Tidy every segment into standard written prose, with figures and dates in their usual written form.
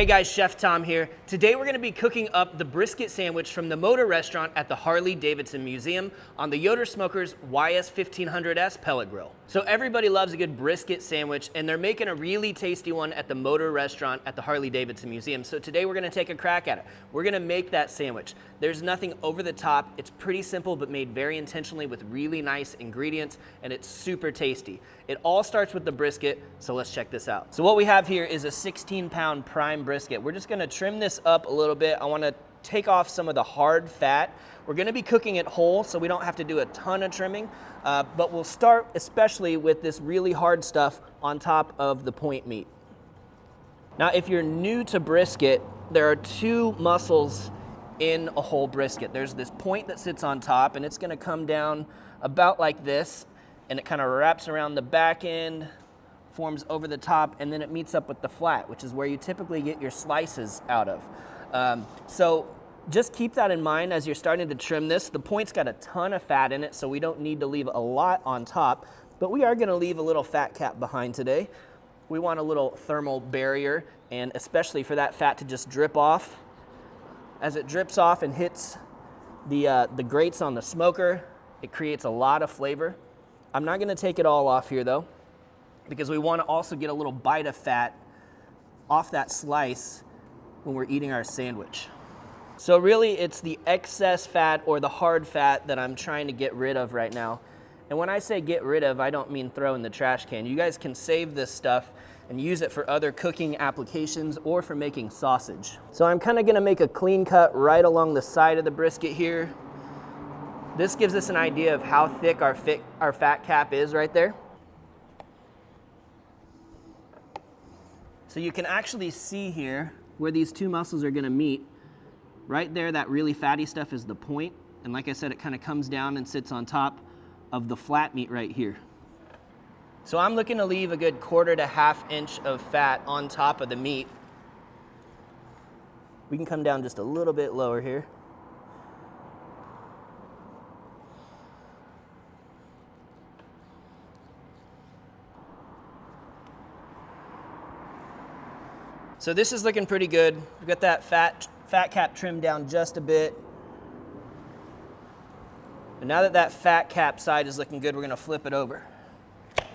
Hey guys, Chef Tom here. Today we're going to be cooking up the brisket sandwich from the Motor Restaurant at the Harley-Davidson Museum on the Yoder Smokers YS1500S pellet grill. So everybody loves a good brisket sandwich, and they're making a really tasty one at the Motor Restaurant at the Harley-Davidson Museum. So today we're going to take a crack at it. We're going to make that sandwich. There's nothing over the top. It's pretty simple but made very intentionally with really nice ingredients, and it's super tasty. It all starts with the brisket, so let's check this out. So what we have here is a 16-pound prime brisket. We're just gonna trim this up a little bit. I wanna take off some of the hard fat. We're gonna be cooking it whole, so we don't have to do a ton of trimming, but we'll start especially with this really hard stuff on top of the point meat. Now, if you're new to brisket, there are two muscles in a whole brisket. There's this point that sits on top, and it's gonna come down about like this, and it kind of wraps around the back end, forms over the top, and then it meets up with the flat, which is where you typically get your slices out of. So just keep that in mind as you're starting to trim this. The point's got a ton of fat in it, so we don't need to leave a lot on top, but we are gonna leave a little fat cap behind today. We want a little thermal barrier, and especially for that fat to just drip off. As it drips off and hits the grates on the smoker, it creates a lot of flavor. I'm not gonna take it all off here though, because we wanna also get a little bite of fat off that slice when we're eating our sandwich. So really it's the excess fat or the hard fat that I'm trying to get rid of right now. And when I say get rid of, I don't mean throw in the trash can. You guys can save this stuff and use it for other cooking applications or for making sausage. So I'm kinda gonna make a clean cut right along the side of the brisket here. This gives us an idea of how thick our fat cap is right there. So you can actually see here where these two muscles are gonna meet. Right there, that really fatty stuff is the point. And like I said, it kind of comes down and sits on top of the flat meat right here. So I'm looking to leave a good 1/4 to 1/2 inch of fat on top of the meat. We can come down just a little bit lower here. So this is looking pretty good. We've got that fat cap trimmed down just a bit. And now that that fat cap side is looking good, we're gonna flip it over.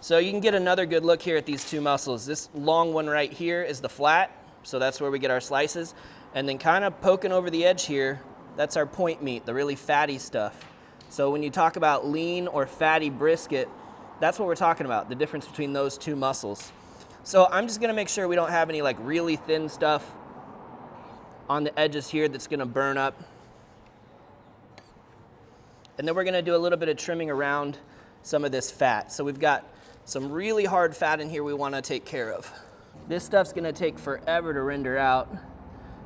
So you can get another good look here at these two muscles. This long one right here is the flat, so that's where we get our slices. And then kind of poking over the edge here, that's our point meat, the really fatty stuff. So when you talk about lean or fatty brisket, that's what we're talking about, the difference between those two muscles. So I'm just gonna make sure we don't have any like really thin stuff on the edges here that's gonna burn up. And then we're gonna do a little bit of trimming around some of this fat. So we've got some really hard fat in here we wanna take care of. This stuff's gonna take forever to render out,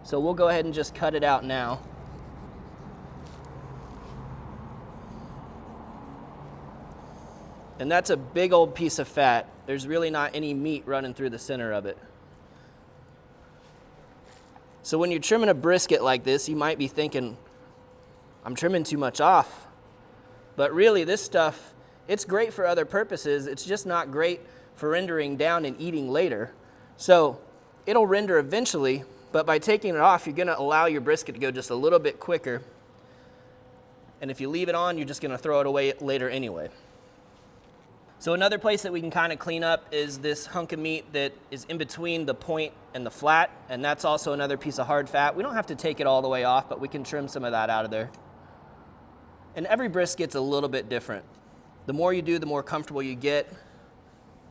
so we'll go ahead and just cut it out now. And that's a big old piece of fat. There's really not any meat running through the center of it. So when you're trimming a brisket like this, you might be thinking, I'm trimming too much off. But really this stuff, it's great for other purposes. It's just not great for rendering down and eating later. So it'll render eventually, but by taking it off, you're gonna allow your brisket to go just a little bit quicker. And if you leave it on, you're just gonna throw it away later anyway. So another place that we can kind of clean up is this hunk of meat that is in between the point and the flat, and that's also another piece of hard fat. We don't have to take it all the way off, but we can trim some of that out of there. And every brisket's a little bit different. The more you do, the more comfortable you get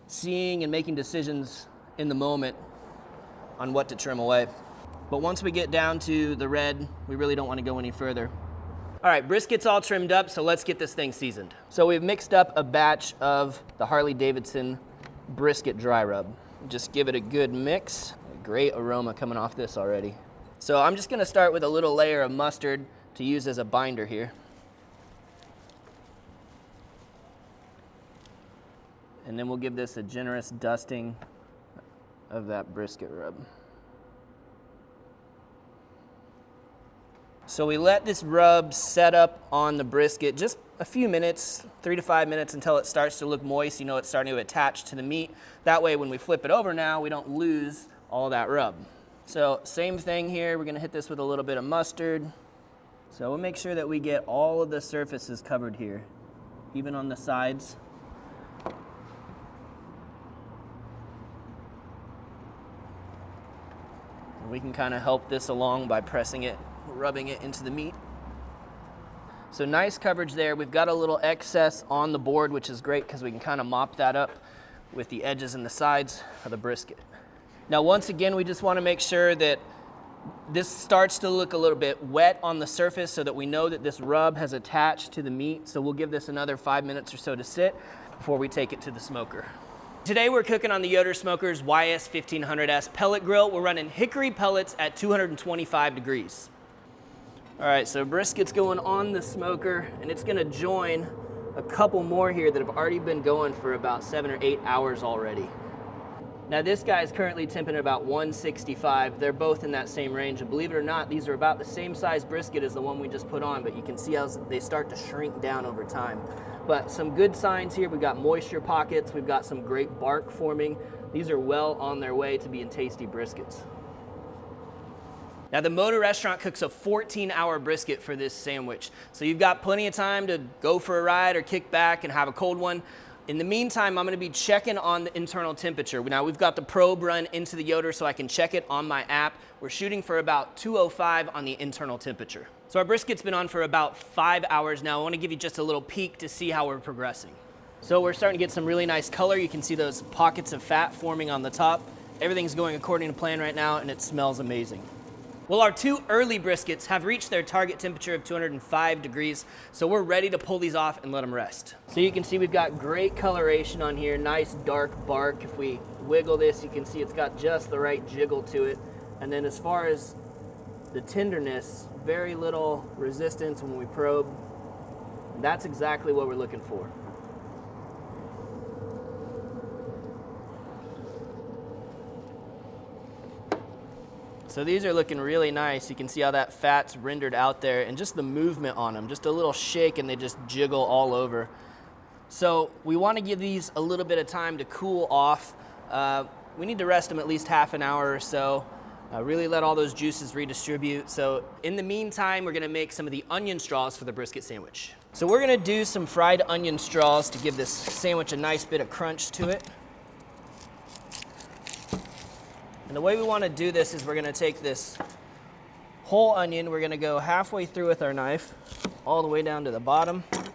seeing and making decisions in the moment on what to trim away. But once we get down to the red, we really don't want to go any further. All right, brisket's all trimmed up, so let's get this thing seasoned. So we've mixed up a batch of the Harley-Davidson brisket dry rub. Just give it a good mix. A great aroma coming off this already. So I'm just gonna start with a little layer of mustard to use as a binder here. And then we'll give this a generous dusting of that brisket rub. So we let this rub set up on the brisket just a few minutes, 3 to 5 minutes, until it starts to look moist. You know, it's starting to attach to the meat. That way when we flip it over now, we don't lose all that rub. So same thing here, we're gonna hit this with a little bit of mustard. So we'll make sure that we get all of the surfaces covered here, even on the sides. We can kind of help this along by pressing it, rubbing it into the meat. So nice coverage there. We've got a little excess on the board, which is great because we can kind of mop that up with the edges and the sides of the brisket. Now, once again, we just want to make sure that this starts to look a little bit wet on the surface so that we know that this rub has attached to the meat. So we'll give this another 5 minutes or so to sit before we take it to the smoker. Today we're cooking on the Yoder Smokers YS1500S pellet grill. We're running hickory pellets at 225 degrees. All right, so brisket's going on the smoker, and it's gonna join a couple more here that have already been going for about 7 or 8 hours already. Now this guy is currently temping at about 165. They're both in that same range, and believe it or not, these are about the same size brisket as the one we just put on, but you can see how they start to shrink down over time. But some good signs here. We've got moisture pockets. We've got some great bark forming. These are well on their way to being tasty briskets. Now the Motor Restaurant cooks a 14-hour brisket for this sandwich. So you've got plenty of time to go for a ride or kick back and have a cold one. In the meantime, I'm gonna be checking on the internal temperature. Now we've got the probe run into the Yoder so I can check it on my app. We're shooting for about 205 on the internal temperature. So our brisket's been on for about 5 hours now. I wanna give you just a little peek to see how we're progressing. So we're starting to get some really nice color. You can see those pockets of fat forming on the top. Everything's going according to plan right now, and it smells amazing. Well, our 2 early briskets have reached their target temperature of 205 degrees, so we're ready to pull these off and let them rest. So you can see we've got great coloration on here, nice dark bark. If we wiggle this, you can see it's got just the right jiggle to it. And then as far as the tenderness, very little resistance when we probe. That's exactly what we're looking for. So these are looking really nice. You can see how that fat's rendered out there, and just the movement on them, just a little shake and they just jiggle all over. So we want to give these a little bit of time to cool off. We need to rest them at least half an hour or so. Really let all those juices redistribute. So in the meantime, we're gonna make some of the onion straws for the brisket sandwich. So we're gonna do some fried onion straws to give this sandwich a nice bit of crunch to it. And the way we wanna do this is we're gonna take this whole onion, we're gonna go halfway through with our knife, all the way down to the bottom, and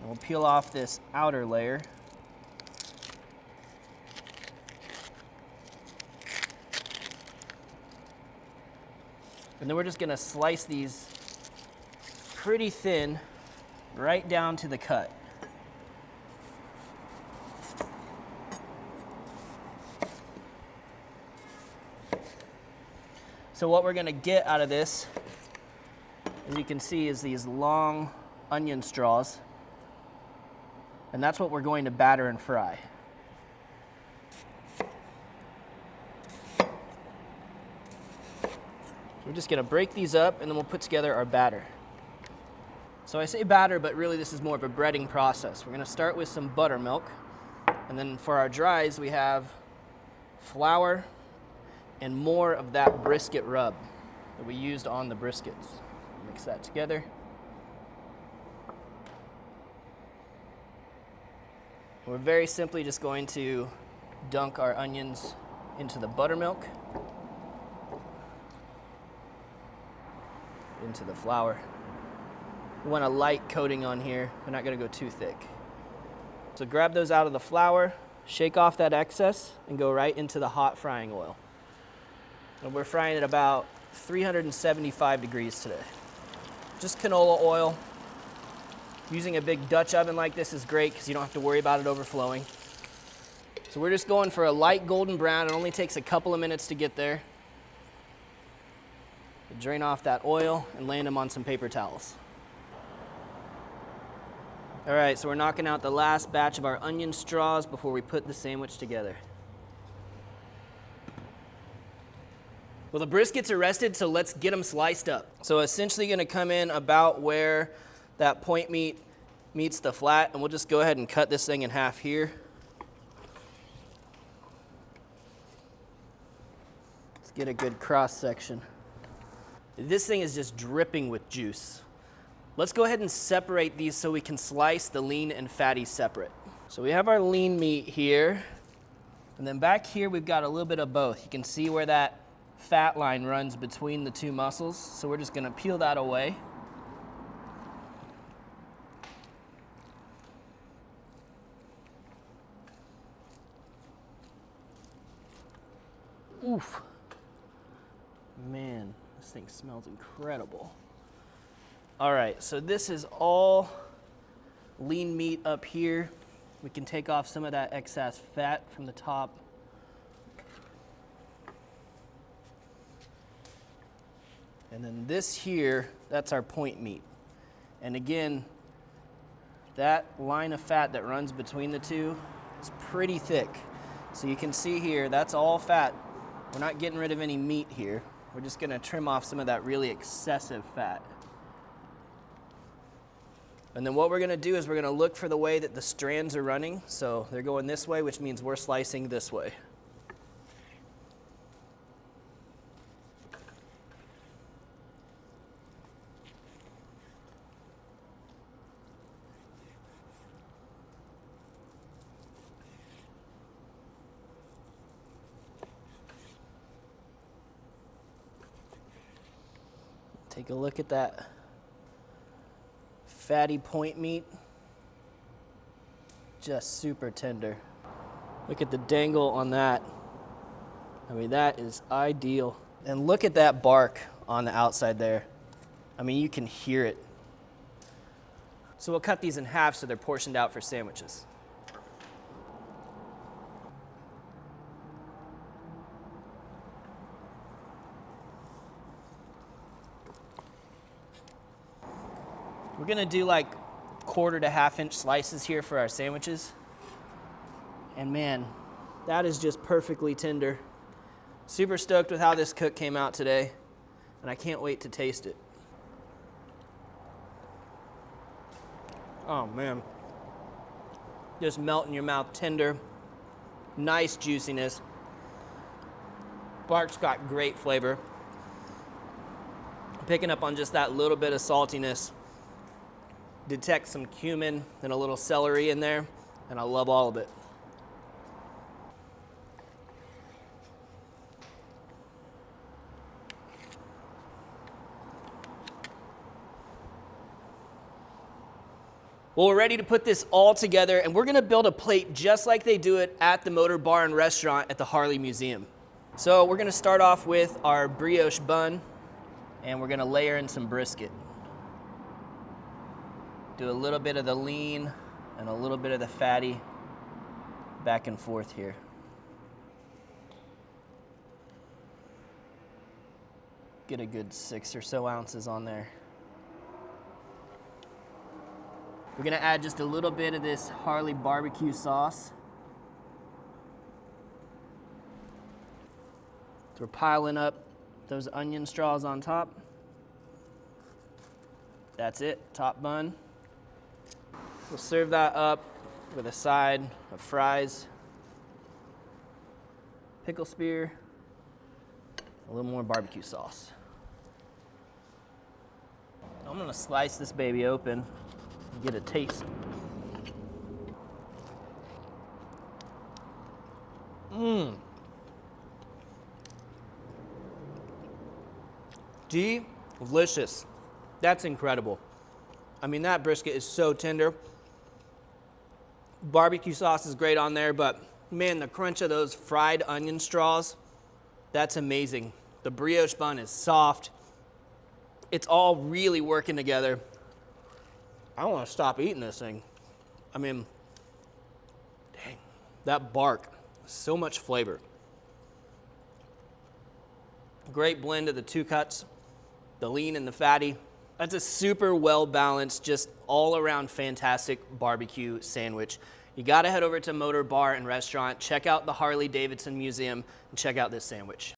we'll peel off this outer layer. And then we're just gonna slice these pretty thin right down to the cut. So what we're gonna get out of this, as you can see, is these long onion straws. And that's what we're going to batter and fry. We're just gonna break these up and then we'll put together our batter. So I say batter, but really this is more of a breading process. We're gonna start with some buttermilk, and then for our dries we have flour and more of that brisket rub that we used on the briskets. Mix that together. We're very simply just going to dunk our onions into the buttermilk, into the flour. We want a light coating on here. We're not gonna go too thick. So grab those out of the flour, shake off that excess, and go right into the hot frying oil. And we're frying at about 375 degrees today. Just canola oil. Using a big Dutch oven like this is great because you don't have to worry about it overflowing. So we're just going for a light golden brown. It only takes a couple of minutes to get there. Drain off that oil and land them on some paper towels. All right, so we're knocking out the last batch of our onion straws before we put the sandwich together. Well, the briskets are rested, so let's get them sliced up. So essentially gonna come in about where that point meat meets the flat, and we'll just go ahead and cut this thing in half here. It's Get a good cross section. This thing is just dripping with juice. Let's go ahead and separate these so we can slice the lean and fatty separate. So we have our lean meat here, and then back here we've got a little bit of both. You can see where that fat line runs between the two muscles, so we're just gonna peel that away. Oof. Man, this thing smells incredible. All right, so this is all lean meat up here. We can take off some of that excess fat from the top. And then this here, that's our point meat. And again, that line of fat that runs between the two is pretty thick. So you can see here, that's all fat. We're not getting rid of any meat here. We're just gonna trim off some of that really excessive fat. And then what we're gonna do is we're gonna look for the way that the strands are running. So they're going this way, which means we're slicing this way. Take a look at that fatty point meat. Just super tender. Look at the dangle on that. I mean, that is ideal. And look at that bark on the outside there. I mean, you can hear it. So we'll cut these in half so they're portioned out for sandwiches. We're gonna do like 1/4 to 1/2 inch slices here for our sandwiches. And man, that is just perfectly tender. Super stoked with how this cook came out today, and I can't wait to taste it. Oh man, just melt in your mouth, tender, nice juiciness. Bark's got great flavor. Picking up on just that little bit of saltiness. Detect some cumin and a little celery in there, and I love all of it. Well, we're ready to put this all together, and we're gonna build a plate just like they do it at the Motor Bar and Restaurant at the Harley Museum. So we're gonna start off with our brioche bun, and we're gonna layer in some brisket. Do a little bit of the lean and a little bit of the fatty back and forth here. Get a good 6 or so ounces on there. We're gonna add just a little bit of this Harley barbecue sauce. So we're piling up those onion straws on top. That's it, top bun. We'll serve that up with a side of fries, pickle spear, a little more barbecue sauce. I'm gonna slice this baby open and get a taste. Delicious. That's incredible. I mean, that brisket is so tender. Barbecue sauce is great on there, but man, the crunch of those fried onion straws, that's amazing. The brioche bun is soft. It's all really working together. I don't want to stop eating this thing. I mean, dang, that bark, so much flavor. Great blend of the two cuts, the lean and the fatty. That's a super well-balanced, just all-around fantastic barbecue sandwich. You gotta head over to Motor Bar and Restaurant, check out the Harley-Davidson Museum, and check out this sandwich.